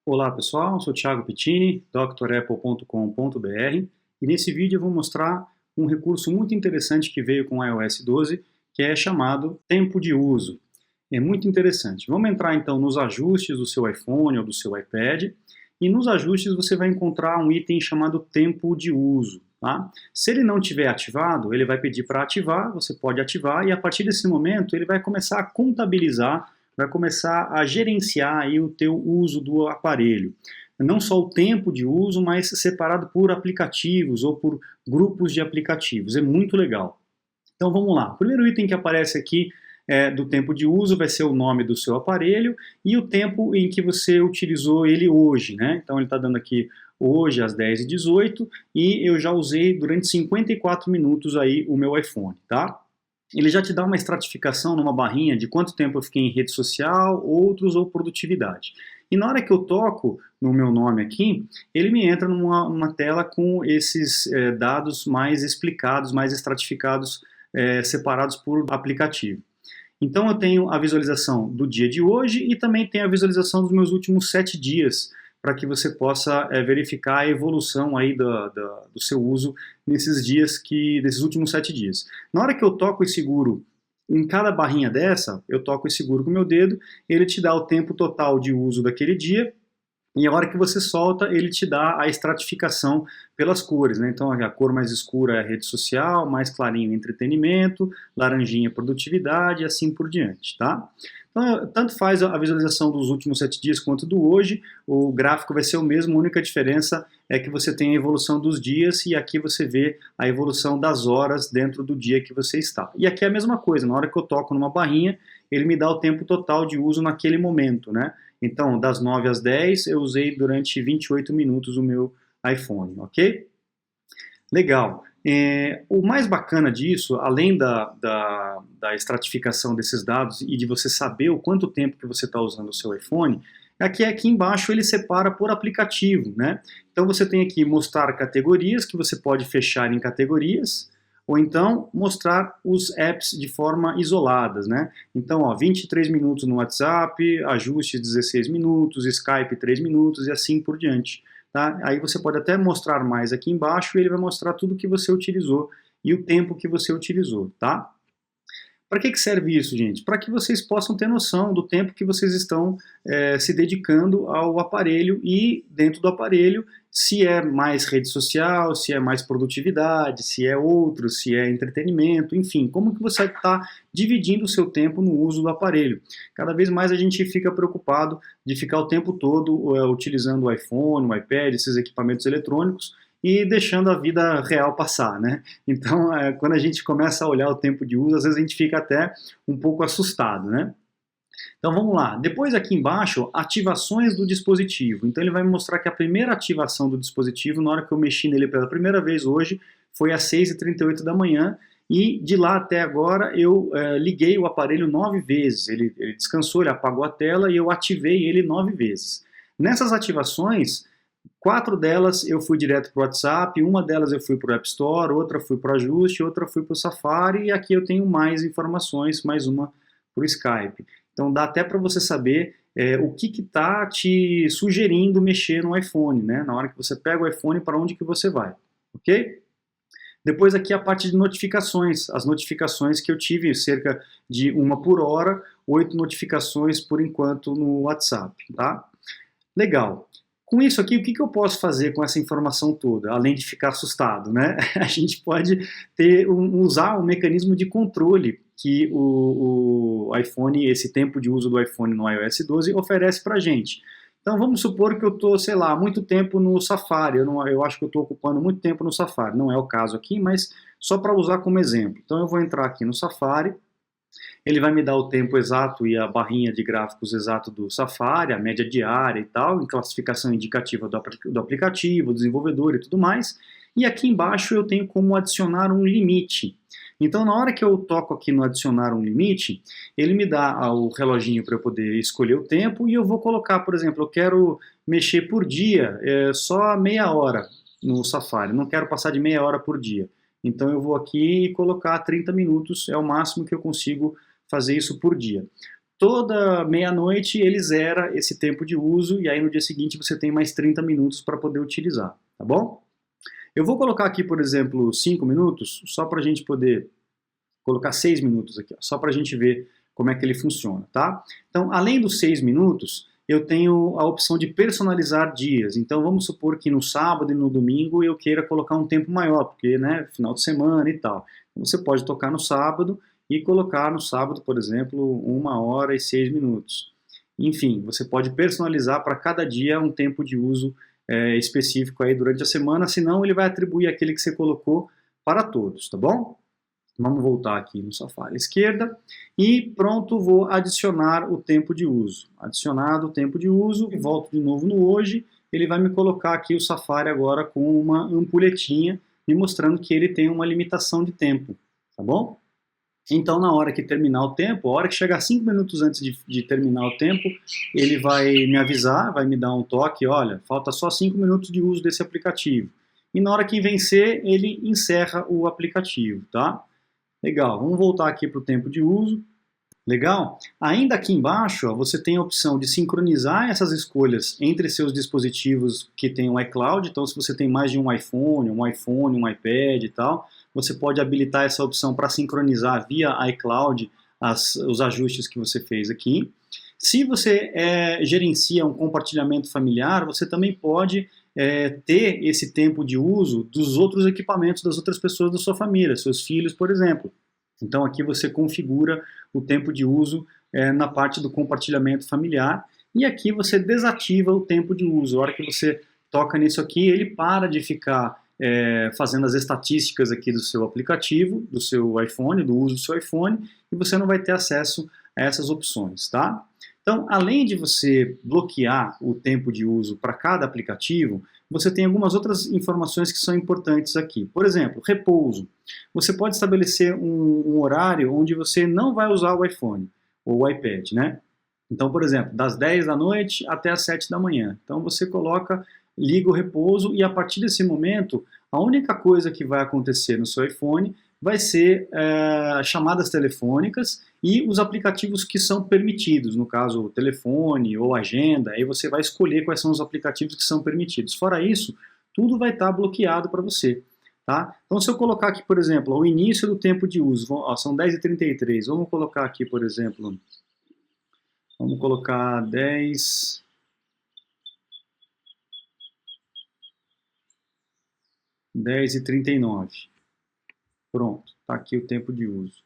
Olá pessoal, sou Thiago Pittini, drapple.com.br, e nesse vídeo eu vou mostrar um recurso muito interessante que veio com o iOS 12, que é chamado tempo de uso. É muito interessante. Vamos entrar então nos ajustes do seu iPhone ou do seu iPad, e nos ajustes você vai encontrar um item chamado tempo de uso. Tá? Se ele não estiver ativado, ele vai pedir para ativar, você pode ativar, e a partir desse momento ele vai começar a contabilizar, vai começar a gerenciar aí o teu uso do aparelho. Não só o tempo de uso, mas separado por aplicativos ou por grupos de aplicativos. É muito legal. Então vamos lá. O primeiro item que aparece aqui do tempo de uso vai ser o nome do seu aparelho e o tempo em que você utilizou ele hoje, né? Então ele está dando aqui hoje às 10h18 e eu já usei durante 54 minutos aí o meu iPhone, tá? Ele já te dá uma estratificação numa barrinha de quanto tempo eu fiquei em rede social, outros ou produtividade. E na hora que eu toco no meu nome aqui, ele me entra numa tela com esses dados mais explicados, mais estratificados, separados por aplicativo. Então eu tenho a visualização do dia de hoje e também tenho a visualização dos meus últimos 7 dias, para que você possa verificar a evolução aí do seu uso nesses últimos 7 dias. Na hora que eu toco e seguro em cada barrinha dessa, eu toco e seguro com o meu dedo, ele te dá o tempo total de uso daquele dia, e a hora que você solta, ele te dá a estratificação pelas cores, né? Então a cor mais escura é a rede social, mais clarinho é entretenimento, laranjinha é produtividade e assim por diante, tá? Então, tanto faz a visualização dos últimos 7 dias quanto do hoje, o gráfico vai ser o mesmo, a única diferença é que você tem a evolução dos dias e aqui você vê a evolução das horas dentro do dia que você está. E aqui é a mesma coisa, na hora que eu toco numa barrinha, ele me dá o tempo total de uso naquele momento, né? Então, das 9 às 10, eu usei durante 28 minutos o meu iPhone, ok? Legal. O mais bacana disso, além da estratificação desses dados e de você saber o quanto tempo que você está usando o seu iPhone, é que aqui embaixo ele separa por aplicativo, né? Então você tem aqui mostrar categorias, que você pode fechar em categorias, ou então mostrar os apps de forma isoladas, né? Então, ó, 23 minutos no WhatsApp, ajustes 16 minutos, Skype 3 minutos e assim por diante. Tá? Aí você pode até mostrar mais aqui embaixo e ele vai mostrar tudo que você utilizou e o tempo que você utilizou, tá? Para que serve isso, gente? Para que vocês possam ter noção do tempo que vocês estão se dedicando ao aparelho e dentro do aparelho, se é mais rede social, se é mais produtividade, se é outro, se é entretenimento, enfim, como que você está dividindo o seu tempo no uso do aparelho. Cada vez mais a gente fica preocupado de ficar o tempo todo utilizando o iPhone, o iPad, esses equipamentos eletrônicos, e deixando a vida real passar, né? Então, quando a gente começa a olhar o tempo de uso, às vezes a gente fica até um pouco assustado, né? Então vamos lá, depois aqui embaixo, ativações do dispositivo. Então ele vai me mostrar que a primeira ativação do dispositivo, na hora que eu mexi nele pela primeira vez hoje, foi às 6h38 da manhã, e de lá até agora eu liguei o aparelho 9 vezes. Ele descansou, ele apagou a tela e eu ativei ele 9 vezes. Nessas ativações, 4 delas eu fui direto para o WhatsApp, uma delas eu fui para o App Store, outra fui para o ajuste, outra fui para o Safari, e aqui eu tenho mais informações, mais uma para o Skype. Então dá até para você saber o que está te sugerindo mexer no iPhone, né? Na hora que você pega o iPhone, para onde que você vai, ok? Depois aqui a parte de notificações, as notificações que eu tive, cerca de uma por hora, 8 notificações por enquanto no WhatsApp, tá? Legal. Com isso aqui, o que eu posso fazer com essa informação toda, além de ficar assustado, né? A gente pode usar um mecanismo de controle que o iPhone, esse tempo de uso do iPhone no iOS 12 oferece para a gente. Então vamos supor que eu estou, sei lá, muito tempo no Safari, eu acho que eu estou ocupando muito tempo no Safari, não é o caso aqui, mas só para usar como exemplo. Então eu vou entrar aqui no Safari, ele vai me dar o tempo exato e a barrinha de gráficos exato do Safari, a média diária e tal, em classificação indicativa do aplicativo, desenvolvedor e tudo mais. E aqui embaixo eu tenho como adicionar um limite. Então, na hora que eu toco aqui no adicionar um limite, ele me dá o reloginho para eu poder escolher o tempo e eu vou colocar, por exemplo, eu quero mexer por dia só meia hora no Safari, não quero passar de meia hora por dia. Então eu vou aqui e colocar 30 minutos, é o máximo que eu consigo fazer isso por dia. toda meia-noite ele zera esse tempo de uso e aí no dia seguinte você tem mais 30 minutos para poder utilizar, tá bom? Eu vou colocar aqui, por exemplo, 5 minutos, só para a gente poder colocar 6 minutos aqui, ó, só para a gente ver como é que ele funciona, tá? Então, além dos 6 minutos, eu tenho a opção de personalizar dias. Então, vamos supor que no sábado e no domingo eu queira colocar um tempo maior, porque, né, final de semana e tal. Então, você pode tocar no sábado e colocar no sábado, por exemplo, 1 hora e 6 minutos. Enfim, você pode personalizar para cada dia um tempo de uso específico aí durante a semana, senão ele vai atribuir aquele que você colocou para todos, tá bom? Vamos voltar aqui no Safari à esquerda e pronto, vou adicionar o tempo de uso. Adicionado o tempo de uso e volto de novo no hoje, ele vai me colocar aqui o Safari agora com uma ampulhetinha me mostrando que ele tem uma limitação de tempo, tá bom? Então, na hora que terminar o tempo, a hora que chegar 5 minutos antes de terminar o tempo, ele vai me avisar, vai me dar um toque, olha, falta só 5 minutos de uso desse aplicativo. E na hora que vencer, ele encerra o aplicativo, tá? Legal, vamos voltar aqui para o tempo de uso. Legal? Ainda aqui embaixo, ó, você tem a opção de sincronizar essas escolhas entre seus dispositivos que tem o iCloud. Então, se você tem mais de um iPhone, um iPad e tal, você pode habilitar essa opção para sincronizar via iCloud os ajustes que você fez aqui. Se você gerencia um compartilhamento familiar, você também pode ter esse tempo de uso dos outros equipamentos das outras pessoas da sua família, seus filhos, por exemplo. Então aqui você configura o tempo de uso na parte do compartilhamento familiar e aqui você desativa o tempo de uso. A hora que você toca nisso aqui, ele para de ficar fazendo as estatísticas aqui do seu aplicativo, do seu iPhone, do uso do seu iPhone, e você não vai ter acesso a essas opções, tá? Então, além de você bloquear o tempo de uso para cada aplicativo, você tem algumas outras informações que são importantes aqui. Por exemplo, repouso. Você pode estabelecer um horário onde você não vai usar o iPhone ou o iPad, né? Então, por exemplo, das 10 da noite até as 7 da manhã. Então, você liga o repouso e a partir desse momento, a única coisa que vai acontecer no seu iPhone vai ser chamadas telefônicas e os aplicativos que são permitidos, no caso o telefone ou agenda, aí você vai escolher quais são os aplicativos que são permitidos. Fora isso, tudo vai estar bloqueado para você. Tá? Então se eu colocar aqui, por exemplo, o início do tempo de uso, são 10h33, vamos colocar aqui, por exemplo, vamos colocar 10h39. Pronto, está aqui o tempo de uso.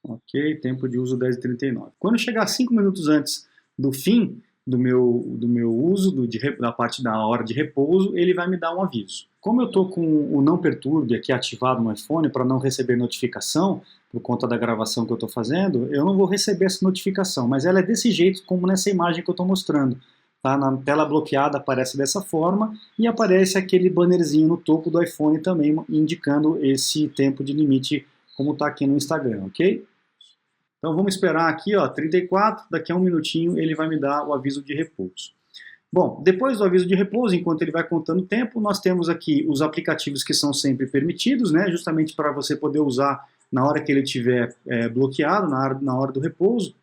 Ok, tempo de uso 10h39. Quando chegar 5 minutos antes do fim do meu uso, da parte da hora de repouso, ele vai me dar um aviso. Como eu estou com o Não Perturbe aqui ativado no iPhone para não receber notificação, por conta da gravação que eu estou fazendo, eu não vou receber essa notificação, mas ela é desse jeito, como nessa imagem que eu estou mostrando. Tá? Na tela bloqueada aparece dessa forma e aparece aquele bannerzinho no topo do iPhone também indicando esse tempo de limite como está aqui no Instagram, ok? Então vamos esperar aqui, ó, 34, daqui a um minutinho ele vai me dar o aviso de repouso. Bom, depois do aviso de repouso, enquanto ele vai contando o tempo, nós temos aqui os aplicativos que são sempre permitidos, né, justamente para você poder usar na hora que ele estiver bloqueado, na hora do repouso.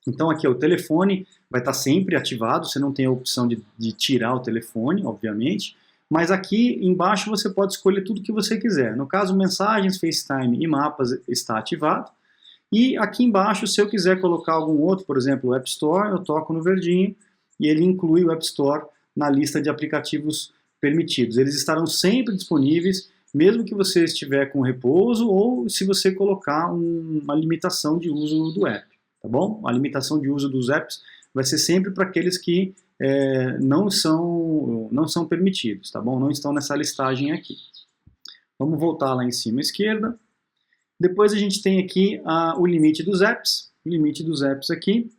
Então aqui ó, o telefone vai estar sempre ativado, você não tem a opção de tirar o telefone, obviamente, mas aqui embaixo você pode escolher tudo que você quiser. No caso, mensagens, FaceTime e mapas está ativado. E aqui embaixo, se eu quiser colocar algum outro, por exemplo, o App Store, eu toco no verdinho e ele inclui o App Store na lista de aplicativos permitidos. Eles estarão sempre disponíveis, mesmo que você estiver com repouso ou se você colocar uma limitação de uso do app, tá bom? A limitação de uso dos apps vai ser sempre para aqueles que não são permitidos, tá bom? Não estão nessa listagem aqui. Vamos voltar lá em cima à esquerda. Depois a gente tem aqui o limite dos apps. O limite dos apps aqui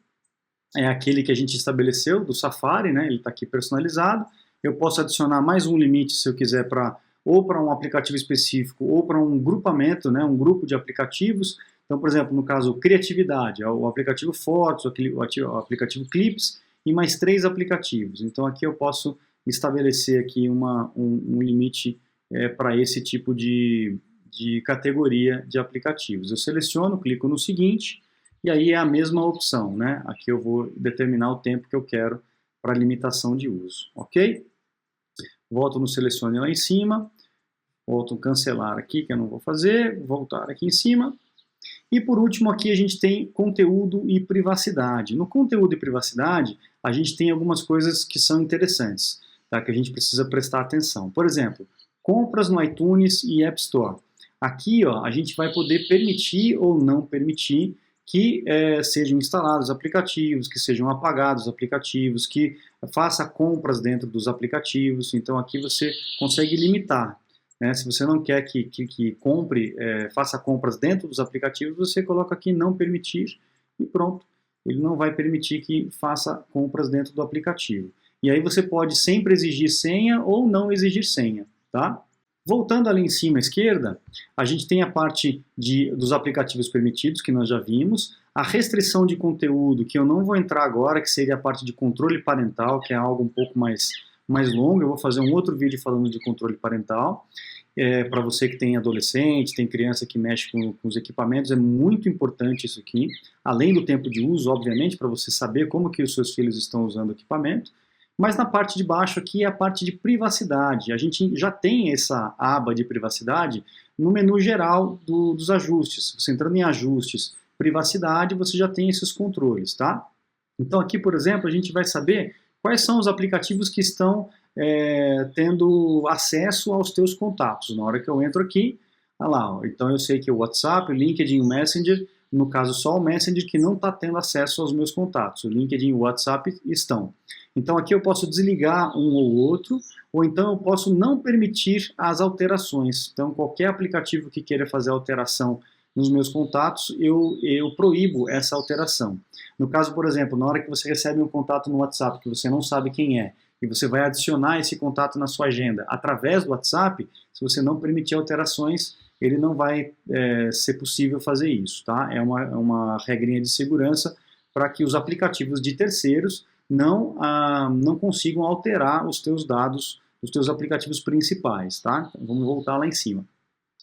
é aquele que a gente estabeleceu do Safari, né? Ele está aqui personalizado. Eu posso adicionar mais um limite se eu quiser ou para um aplicativo específico ou para um grupamento, né? Um grupo de aplicativos. Então, por exemplo, no caso criatividade, é o aplicativo Fotos, o aplicativo Clips e mais 3 aplicativos. Então aqui eu posso estabelecer aqui um limite para esse tipo de categoria de aplicativos. Eu seleciono, clico no seguinte e aí é a mesma opção, né? Aqui eu vou determinar o tempo que eu quero para limitação de uso, ok? Volto no selecione lá em cima, volto no cancelar aqui, que eu não vou fazer, voltar aqui em cima. E por último aqui a gente tem conteúdo e privacidade. No conteúdo e privacidade, a gente tem algumas coisas que são interessantes, tá? Que a gente precisa prestar atenção. Por exemplo, compras no iTunes e App Store. Aqui ó, a gente vai poder permitir ou não permitir que sejam instalados aplicativos, que sejam apagados aplicativos, que faça compras dentro dos aplicativos. Então aqui você consegue limitar. Né? Se você não quer que compre, faça compras dentro dos aplicativos, você coloca aqui não permitir e pronto. Ele não vai permitir que faça compras dentro do aplicativo. E aí você pode sempre exigir senha ou não exigir senha, tá? Voltando ali em cima à esquerda, a gente tem a parte dos aplicativos permitidos, que nós já vimos, a restrição de conteúdo, que eu não vou entrar agora, que seria a parte de controle parental, que é algo um pouco mais longo. Eu vou fazer um outro vídeo falando de controle parental. Para você que tem adolescente, tem criança que mexe com os equipamentos, é muito importante isso aqui, além do tempo de uso, obviamente, para você saber como que os seus filhos estão usando o equipamento. Mas na parte de baixo aqui é a parte de privacidade. A gente já tem essa aba de privacidade no menu geral dos ajustes. Você entrando em ajustes, privacidade, você já tem esses controles, tá? Então aqui, por exemplo, a gente vai saber quais são os aplicativos que estão tendo acesso aos teus contatos. Na hora que eu entro aqui, olha lá, ó, então eu sei que o WhatsApp, o LinkedIn, o Messenger, no caso só o Messenger que não está tendo acesso aos meus contatos. O LinkedIn e o WhatsApp estão. Então aqui eu posso desligar um ou outro, ou então eu posso não permitir as alterações. Então qualquer aplicativo que queira fazer alteração nos meus contatos, eu proíbo essa alteração. No caso, por exemplo, na hora que você recebe um contato no WhatsApp que você não sabe quem é, e você vai adicionar esse contato na sua agenda através do WhatsApp, se você não permitir alterações, ele não vai ser possível fazer isso, tá? É uma regrinha de segurança para que os aplicativos de terceiros não consigam alterar os teus dados, os teus aplicativos principais, tá? Então, vamos voltar lá em cima.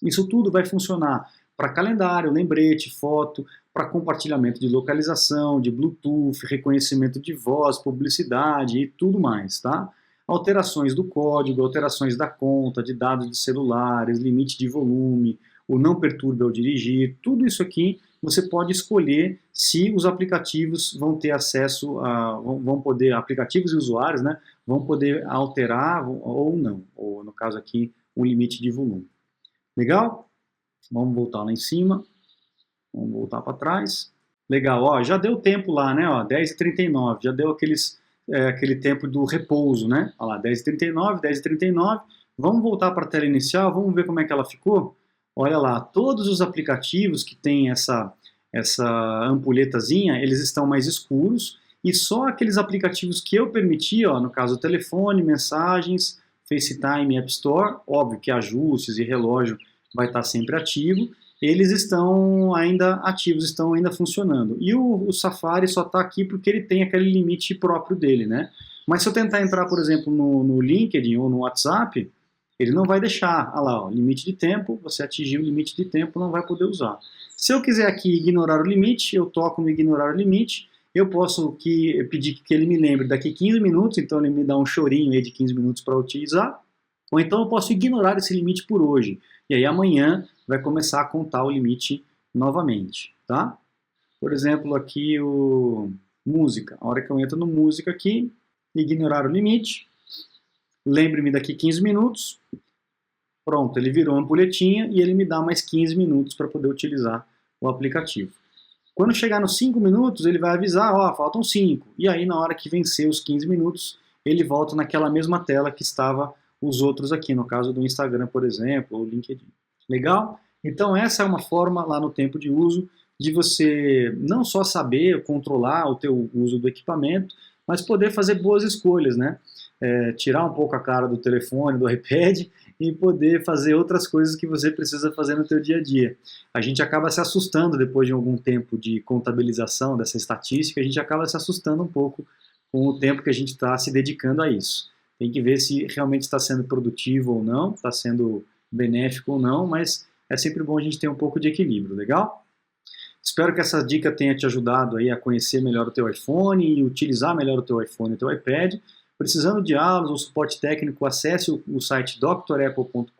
Isso tudo vai funcionar para calendário, lembrete, foto, para compartilhamento de localização, de Bluetooth, reconhecimento de voz, publicidade e tudo mais, tá? Alterações do código, alterações da conta, de dados de celulares, limite de volume, o não perturbe ao dirigir, tudo isso aqui você pode escolher se os aplicativos vão ter acesso vão poder, aplicativos e usuários, né, vão poder alterar ou não, ou no caso aqui, o limite de volume. Legal? Vamos voltar lá em cima. Vamos voltar para trás. Legal, ó, já deu tempo lá, né? Ó, 10h39, já deu aquele tempo do repouso, né? Olha lá, 10h39, 10h39. Vamos voltar para a tela inicial, vamos ver como é que ela ficou? Olha lá, todos os aplicativos que tem essa ampulhetazinha, eles estão mais escuros, e só aqueles aplicativos que eu permiti, ó, no caso telefone, mensagens, FaceTime, App Store, óbvio que ajustes e relógio vai estar sempre ativo, eles estão ainda ativos, estão ainda funcionando. E o Safari só está aqui porque ele tem aquele limite próprio dele, né? Mas se eu tentar entrar, por exemplo, no LinkedIn ou no WhatsApp, ele não vai deixar. Olha lá, ó, limite de tempo, você atingiu o limite de tempo, não vai poder usar. Se eu quiser aqui ignorar o limite, eu toco no ignorar o limite, eu posso pedir que ele me lembre daqui 15 minutos, então ele me dá um chorinho aí de 15 minutos para utilizar, ou então eu posso ignorar esse limite por hoje. E aí amanhã vai começar a contar o limite novamente, tá? Por exemplo, aqui o música. A hora que eu entro no música aqui, ignorar o limite, lembre-me daqui 15 minutos, pronto, ele virou uma ampulhetinha e ele me dá mais 15 minutos para poder utilizar o aplicativo. Quando chegar nos 5 minutos, ele vai avisar, ó, faltam 5. E aí, na hora que vencer os 15 minutos, ele volta naquela mesma tela que estava os outros aqui, no caso do Instagram, por exemplo, ou LinkedIn. Legal? Então essa é uma forma lá no tempo de uso de você não só saber controlar o teu uso do equipamento, mas poder fazer boas escolhas, né? Tirar um pouco a cara do telefone, do iPad e poder fazer outras coisas que você precisa fazer no teu dia a dia. A gente acaba se assustando depois de algum tempo de contabilização dessa estatística, a gente acaba se assustando um pouco com o tempo que a gente está se dedicando a isso. Tem que ver se realmente está sendo produtivo ou não, está sendo benéfico ou não, mas é sempre bom a gente ter um pouco de equilíbrio, legal? Espero que essa dica tenha te ajudado aí a conhecer melhor o teu iPhone e utilizar melhor o teu iPhone e o teu iPad. Precisando de aulas ou suporte técnico, acesse o site drapple.com.br.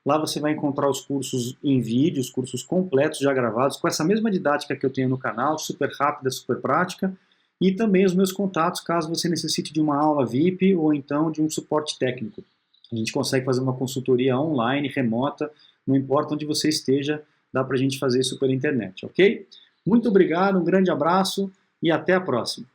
Lá você vai encontrar os cursos em vídeo, os cursos completos já gravados, com essa mesma didática que eu tenho no canal, super rápida, super prática, e também os meus contatos, caso você necessite de uma aula VIP ou então de um suporte técnico. A gente consegue fazer uma consultoria online, remota, não importa onde você esteja, dá para a gente fazer isso pela internet, ok? Muito obrigado, um grande abraço e até a próxima.